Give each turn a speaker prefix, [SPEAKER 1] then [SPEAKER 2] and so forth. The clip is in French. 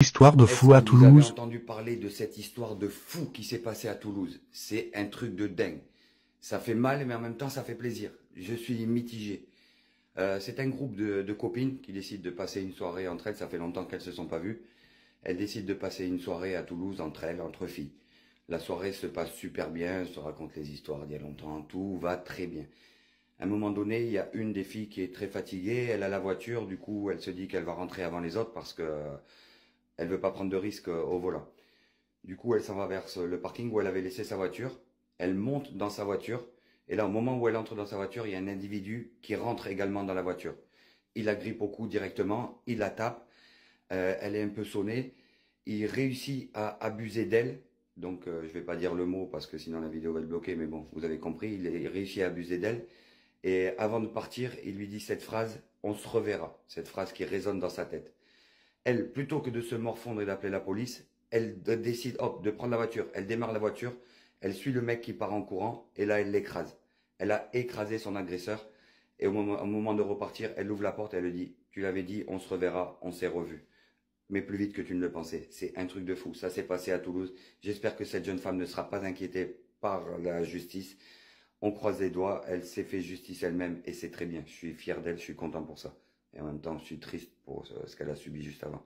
[SPEAKER 1] Histoire de
[SPEAKER 2] Est-ce
[SPEAKER 1] fou
[SPEAKER 2] que
[SPEAKER 1] à
[SPEAKER 2] vous avez
[SPEAKER 1] Toulouse.
[SPEAKER 2] entendu parler de cette histoire de fou qui s'est passée à Toulouse? C'est un truc de dingue. Ça fait mal, mais en même temps, ça fait plaisir. Je suis mitigé. C'est un groupe de copines qui décident de passer une soirée entre elles. Ça fait longtemps qu'elles se sont pas vues. Elles décident de passer une soirée à Toulouse entre elles, entre filles. La soirée se passe super bien, elles se racontent les histoires d'il y a longtemps, tout va très bien. À un moment donné, il y a une des filles qui est très fatiguée, elle a la voiture, du coup elle se dit qu'elle va rentrer avant les autres parce que elle veut pas prendre de risques au volant. Du coup, elle s'en va vers le parking où elle avait laissé sa voiture. Elle monte dans sa voiture. Et là, au moment où elle entre dans sa voiture, il y a un individu qui rentre également dans la voiture. Il la grippe au cou directement, il la tape, elle est un peu sonnée. Il réussit à abuser d'elle. Donc, je ne vais pas dire le mot parce que sinon la vidéo va être bloquée, mais bon, vous avez compris. Il réussit à abuser d'elle. Et avant de partir, il lui dit cette phrase, on se reverra. Cette phrase qui résonne dans sa tête. Elle, plutôt que de se morfondre et d'appeler la police, elle décide hop, de prendre la voiture. Elle démarre la voiture, elle suit le mec qui part en courant et là elle l'écrase. Elle a écrasé son agresseur et au moment de repartir, elle ouvre la porte et elle lui dit tu l'avais dit, on se reverra, on s'est revus. Mais plus vite que tu ne le pensais. C'est un truc de fou. Ça s'est passé à Toulouse. J'espère que cette jeune femme ne sera pas inquiétée par la justice. On croise les doigts, elle s'est fait justice elle-même et c'est très bien. Je suis fier d'elle, je suis content pour ça. Et en même temps, je suis triste pour ce qu'elle a subi juste avant.